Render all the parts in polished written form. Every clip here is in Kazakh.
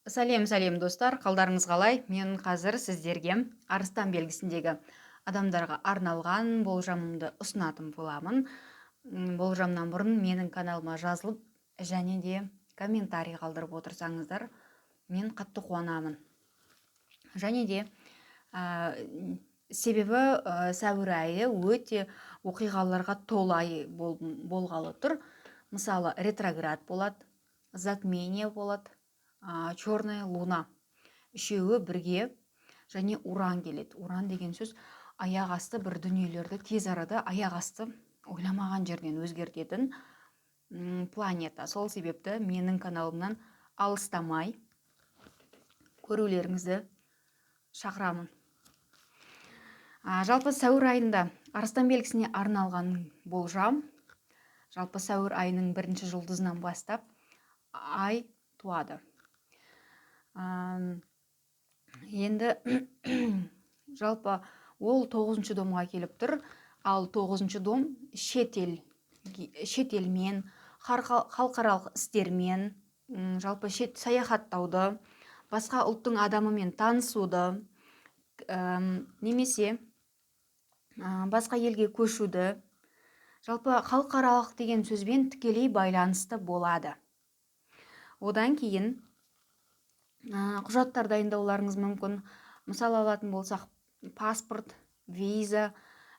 Сәлем достар, қалдарыңыз қалай? Мен қазір сіздерге арыстан белгісіндегі адамдарға арналған болжамымды ұсынатын боламын. Болжамнан бұрын менің каналыма жазылып және де комментарий қалдырып отырсаңыздар, мен қатты қуанамын. Және де себебі сәуір айы өте оқиғаларға толы ай болғалы тұр. Мысалы, ретроград болады, затмение болады, черная луна. Үшеуі бірге және уран келеді. Уран деген сөз аяқ асты бір дүниелерді тез арада аяқ асты ойламаған жерден өзгертетін планета. Сол себепті менің каналымнан алыстамай көрулеріңізді шақырамын. Жалпы сәуір айында арыстан белгісіне арналған болжам. Жалпы сәуір айының бірінші жұлдызынан бастап ай туады. Енді жалпы ол 9-шы домға келіп тұр, ал 9-шы дом шетелмен, халықаралық істермен, жалпы саяхаттауды, басқа ұлттың адамымен танысуды, немесе басқа елге көшуді, жалпы халықаралық деген сөзбен тікелей байланысты болады. Одан кейін құжаттар дайындауларыңыз мүмкін. Мысал алатын болсақ, паспорт, виза,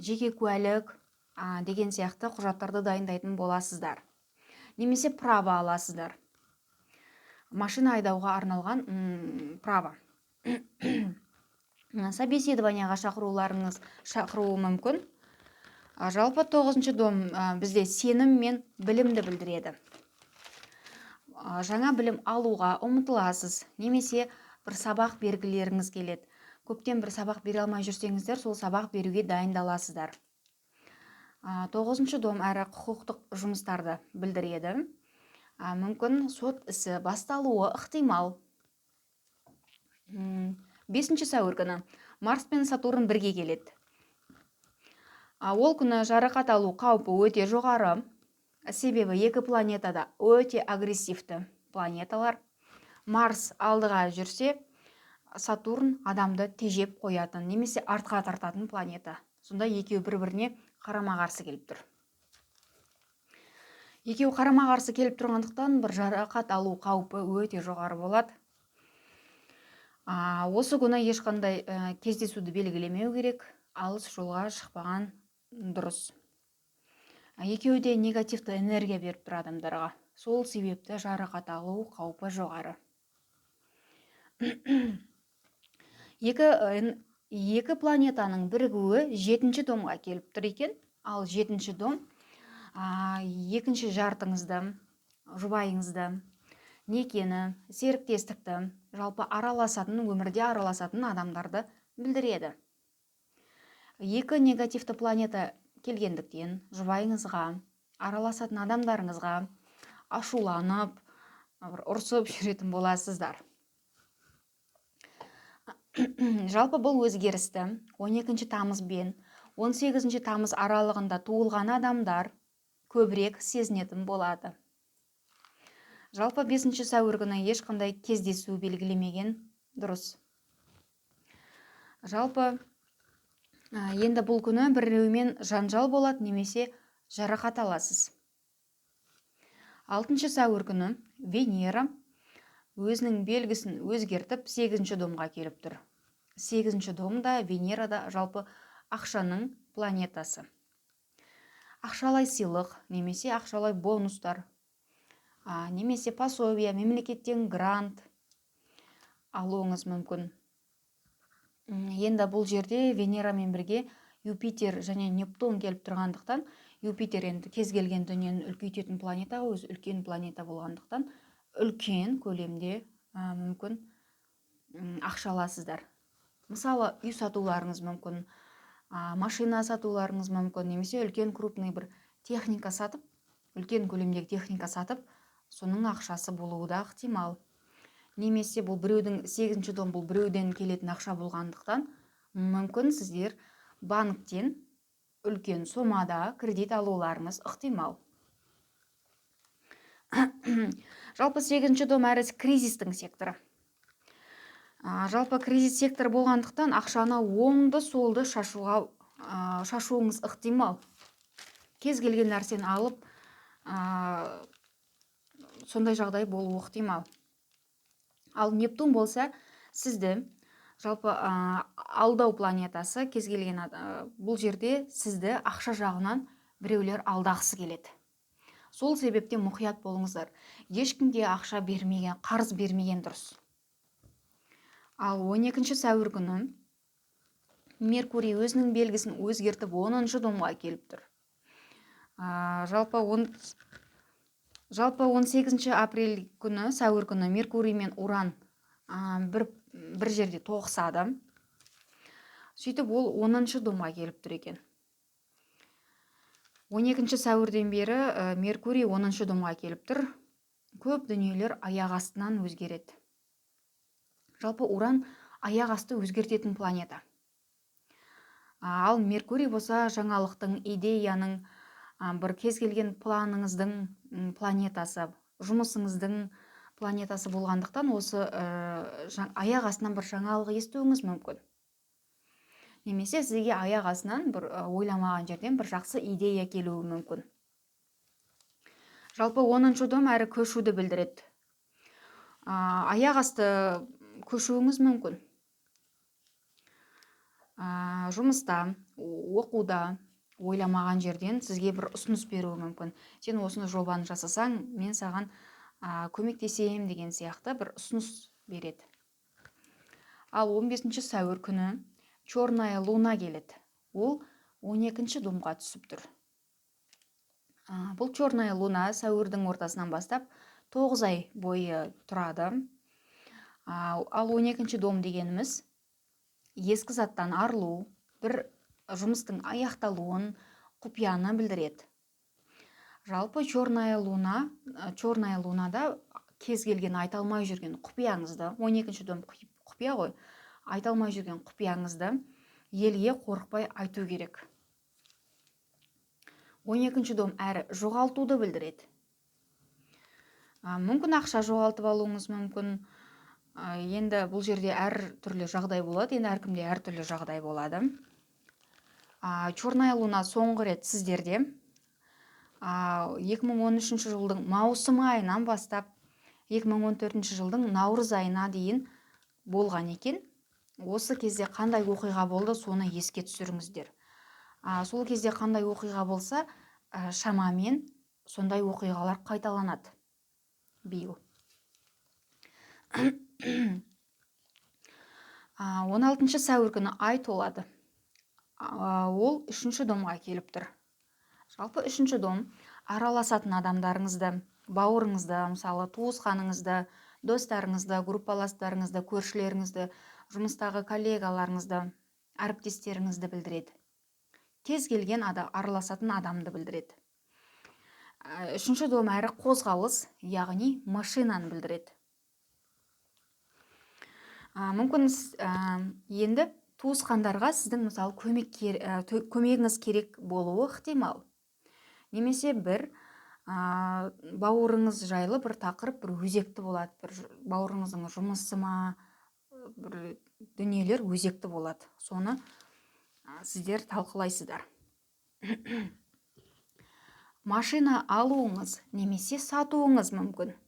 жеке куәлік деген сияқты құжаттарды дайындайтын боласыздар. Немесе право аласыздар. Машина айдауға арналған право. Собеседованияға шақыруы мүмкін. Жалпы 9-шы дом бізде сенім мен білімді білдіреді. Жаңа білім алуға ұмтыласыз, немесе бір сабақ бергілеріңіз келеді. Көптен бір сабақ бере алмай жүрсеңіздер, сол сабақ беруге дайындаласыздар. 9-шы дом әрі құқықтық жұмыстарды білдіреді. Мүмкін сот ісі басталуы ықтимал. 5-ші сәуір күні Марс пен Сатурн бірге келеді. Ол күні жарақат алу қаупі өте жоғары. Себебі екі планетада өте агрессивті планеталар. Марс алдыға жүрсе, Сатурн адамды тежеп қоятын, немесе артқа тартатын планета. Сонда екеуі бір-біріне қарама-қарсы келіп тұр. Екеуі қарама-қарсы келіп тұрғандықтан бір жарақат алу қаупі өте жоғары болады. Осы күні ешқандай кездесуді белгілемеу керек, алыс жолға шықпаған дұрыс. Екеуі де негативті энергия беріп тұр адамдарға. Сол себепті жарақат алу қаупі жоғары. Екі планетаның бірігуі 7-ші домға келіп тұр екен. Ал 7-ші дом екінші жартыңызды, жұбайыңызды, некені, серіктестікті, жалпы өмірде араласатын адамдарды білдіреді. Екі негативті планета келгендіктен жұбайыңызға, араласатын адамдарыңызға ашуланып, ұрсып жүретін боласыздар. Жалпы бұл өзгерісті 12-ші тамыз бен 18-ші тамыз аралығында туылған адамдар көбірек сезінетін болады. Жалпы 5-ші сәуір күні ешқандай кездесу белгілемеген дұрыс. Жалпы енді бұл күні біреумен жанжал болады, немесе жарақат аласыз. 6-ші сәуір күні Венера өзінің белгісін өзгертіп 8-ші домға келіп тұр. 8-ші домда Венерада жалпы ақшаның планетасы. Ақшалай сыйлық, немесе ақшалай бонустар, немесе пособия, мемлекеттен грант алуыңыз мүмкін. Енді бұл жерде Венерамен бірге Юпитер және Нептун келіп тұрғандықтан, Юпитер енді кез келген дүниені үлкейтетін планета, өз үлкен планета болғандықтан, үлкен көлемде мүмкін ақша аласыздар. Мысалы, үй сатуларыңыз мүмкін, машина сатуларыңыз мүмкін, немесе үлкен крупный бір техника сатып, үлкен көлемдегі техника сатып, соның ақшасы болуы да ықтимал. Немесе бұл біреудің 8-ші дом бұл біреуден келетін ақша болғандықтан, мүмкін сіздер банктен үлкен сомада кредит алуларыңыз ықтимал. Жалпы 8-ші дом әрі кризистің секторы. Жалпы кредит сектор болғандықтан ақшаны оңды солды шашуыңыз ықтимал. Кез келген нәрсені алып, сондай жағдай болуы ықтимал. Ал Нептун болса, сізді жалпы алдау планетасы, кез келген бұл жерде сізді ақша жағынан біреулер алдағысы келеді. Сол себептен мұқият болыңыздар. Ешкімге ақша бермеген, қарыз бермеген дұрыс. Ал 12 сәуір күні Меркурий өзінің белгісін өзгертіп 10-шы домға келіп тұр. Жалпы 18 апрель күні, сәуір күні Меркурий мен Уран бір жерде тоғысады. Сөйтіп ол 10-шы домға келіп тұр екен. 12 сәуірден бері Меркурий 10-шы домға келіп тұр. Көп дүниелер аяқ астынан өзгереді. Жалпы Уран аяқ асты өзгертетін планета. Ал Меркурий болса жаңалықтың, идеяның, бір кез келген планыңыздың планетасы, жұмысыңыздың планетасы болғандықтан осы аяқ астынан бір жаңалық естуіңіз мүмкін. Немесе сізге аяқ астынан бір ойламаған жерден бір жақсы идея келуі мүмкін. Жалпы 10-шы дом әрі көшуді білдіреді. Аяқ асты көшуіңіз мүмкін. Жұмыста, оқуда, ойламаған жерден сізге бір ұсыныс беруі мүмкін. Сен осыны жобаны жасасаң, мен саған көмектесем деген сияқты бір ұсыныс береді. Ал 15 сәуір күні черная луна келеді. Ол 12-ші домға түсіп тұр. Бұл черная луна сәуірдің ортасынан бастап 9 ай бойы тұрады. Ал 12-ші дом дегеніміз ескі заттан арылу, бір жұмыстың аяқталуын, құпияны білдіреді. Жалпы черная лунада кез келген айталмай жүрген құпияңызды, 12-ші дом құпия ғой, айталмай жүрген құпияңызды елге қорықпай айту керек. 12-ші дом әрі жоғалтуды білдіреді. Мүмкін ақша жоғалтып алуыңыз мүмкін. Енді бұл жерде әр түрлі жағдай болады, енді әркімде әр түрлі жағдай болады. Черная луна соңғы рет сіздерде 2013 жылдың маусым айынан бастап 2014 жылдың наурыз айына дейін болған екен. Осы кезде қандай оқиға болды, соны еске түсіріңіздер. Сол кезде қандай оқиға болса, шамамен сондай оқиғалар қайталанады биыл. 16 сәуір күні ай толады. Ол 3-ші домға келіп тұр. Жалпы 3-ші дом араласатын адамдарыңызды, бауырыңызды, мысалы туысқаныңызды, достарыңызды, группаластарыңызды, көршілеріңізді, жұмыстағы коллегаларыңызды, әріптестеріңізді білдіреді. Кез келген араласатын адамды білдіреді. 3-ші дом әрі қозғалыс, яғни машинаны білдіреді. Мүмкін енді туысқандарға сіздің мысалы көмегіңіз керек болуы ықтимал. Немесе бір бауырыңыз жайлы бір тақырып бір өзекті болады. Бір бауырыңыздың жұмысы ма, бір дүниелер өзекті болады. Соны сіздер талқылайсыздар. Машина алуыңыз немесе сатуыңыз мүмкін.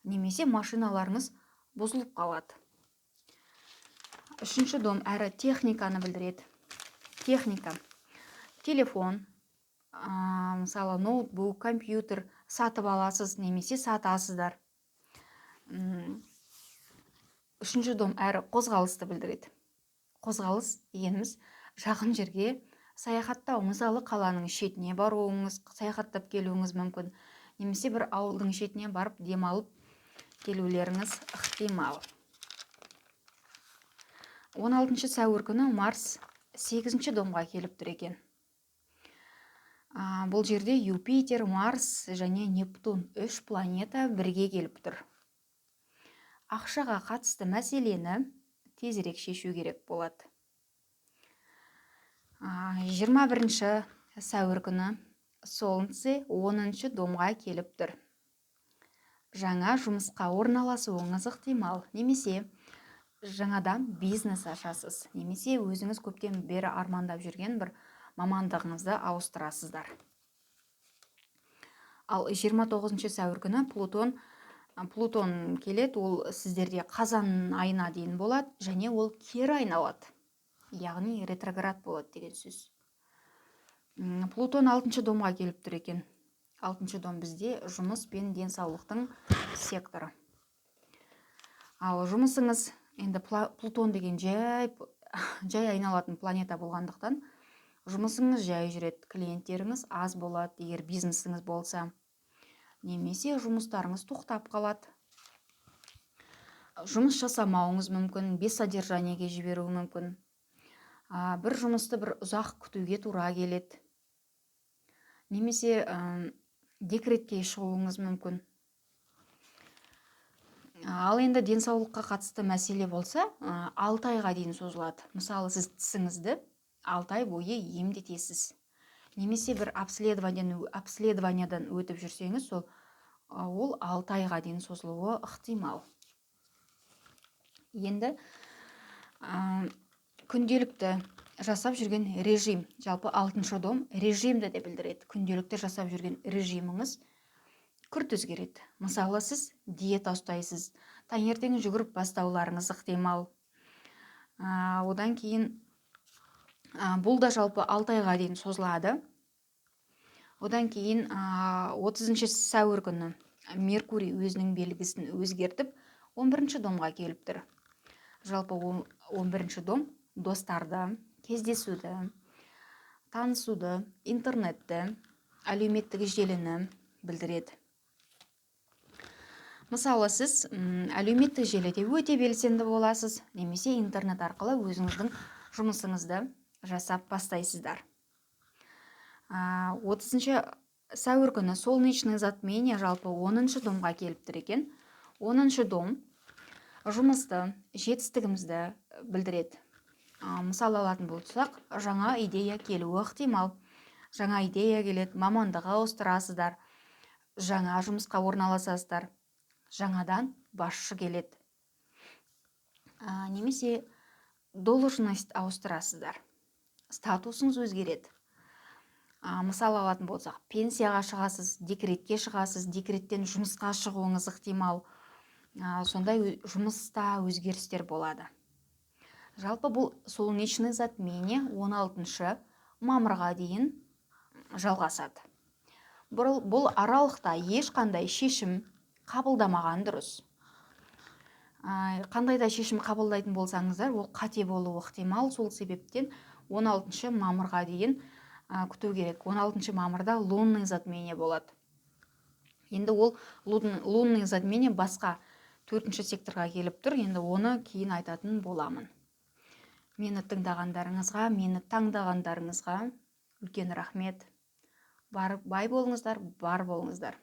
Немесе машиналарыңыз бұзылып қалады. 3-ші дом әрі техниканы білдіреді. Техника, телефон, мысалы ноутбук, компьютер сатып аласыз немесе сатасыздар. 3-ші дом әрі қозғалысты білдіреді. Қозғалыс дегеніміз жақын жерге саяхаттау, мысалы қаланың шетіне баруыңыз, саяхаттап келуіңіз мүмкін. Немесе бір ауылдың шетіне барып демалып келулеріңіз ықтимал. 16 сәуір күні Марс 8-ші домға келіп тұр екен. Бұл жерде Юпитер, Марс және Нептун 3 планета бірге келіп тұр. Ақшаға қатысты мәселені тезірек шешу керек болады. 21 сәуір күні Солнце 10-ші домға келіп тұр. Жаңа жұмысқа орналасуыңыз ықтимал, немесе жаңадан бизнес ашасыз, немесе өзіңіз көптен бері армандап жүрген бір мамандығыңызды ауыстырасыздар. Ал 29 сәуір күні Плутон келеді, ол сіздерде қазан айына дейін болады, және ол кері айналады, яғни ретроград болады деген сөз. Плутон 6-шы домға келіп тұр екен. 6-шы дом бізде жұмыс пен денсаулықтың секторы. Ал жұмысыңыз, енді Плутон деген жай айналатын планета болғандықтан, жұмысыңыз жай жүреді, клиенттеріңіз аз болады, егер бизнесіңіз болса, немесе жұмыстарыңыз тоқтап қалады. Жұмыс жасамауыңыз мүмкін, бессодержаниеге жіберуі мүмкін. Бір жұмысты бір ұзақ күтуге тура келеді. Немесе декретке шығуыңыз мүмкін. Ал енді денсаулыққа қатысты мәселе болса, 6 айға дейін созылады. Мысалы, сіз тісіңізді 6 ай бойы емдетесіз. Немесе бір обследованиядан өтіп жүрсеңіз, ол 6 айға дейін созылуы ықтимал. Енді күнделікті жасап жүрген режим, жалпы 6-шы дом режимді де білдіреді. Күнделікті жасап жүрген режиміңіз күрт өзгереді. Мысалы, сіз диета ұстайсыз, таңертең жүгіріп бастауларыңыз ықтимал. Одан кейін бұл да жалпы 6 айға дейін созылады. Одан кейін 30 сәуір күні Меркурий өзінің белгісін өзгертіп 11-ші домға келіп тұр. Жалпы 11-ші дом достарды, кездесуді, танысуды, интернетті, әлеуметтік желіні білдіреді. Мысалы, сіз әлеуметтік желіде өте белсенді боласыз, немесе интернет арқылы өзіңіздің жұмысыңызды жасап бастайсыздар. 30 сәуір күні солнечный затмение жалпы 10-шы домға келіп тұр екен. 10-шы дом жұмысты, жетістігімізді білдіреді. Мысал алатын болсақ, жаңа идея келуі ықтимал. Жаңа идея келеді, мамандығы ауыстырасыздар, жаңа жұмысқа орналасасыздар, жаңадан басшы келеді. Немесе должность ауыстырасыздар, статусыңыз өзгереді. Мысал алатын болсақ, пенсияға шығасыз, декретке шығасыз, декреттен жұмысқа шығуыңыз ықтимал. Сондай жұмыста өзгерістер болады. Жалпы бұл солнечный затмение 16 мамырға дейін жалғасады. Бұл аралықта ешқандай шешім қабылдамаған дұрыс. Қандай да шешім қабылдайтын болсаңыздар, ол қате болуы ықтимал. Сол себептен 16 мамырға дейін күту керек. 16 мамырда лунный затмение болады. Енді ол лунный затмение басқа 4-ші секторға келіп тұр. Енді оны кейін айтатын боламын. Мені тыңдағандарыңызға, мені таңдағандарыңызға үлкен рахмет. Бай болыңыздар, бар болыңыздар.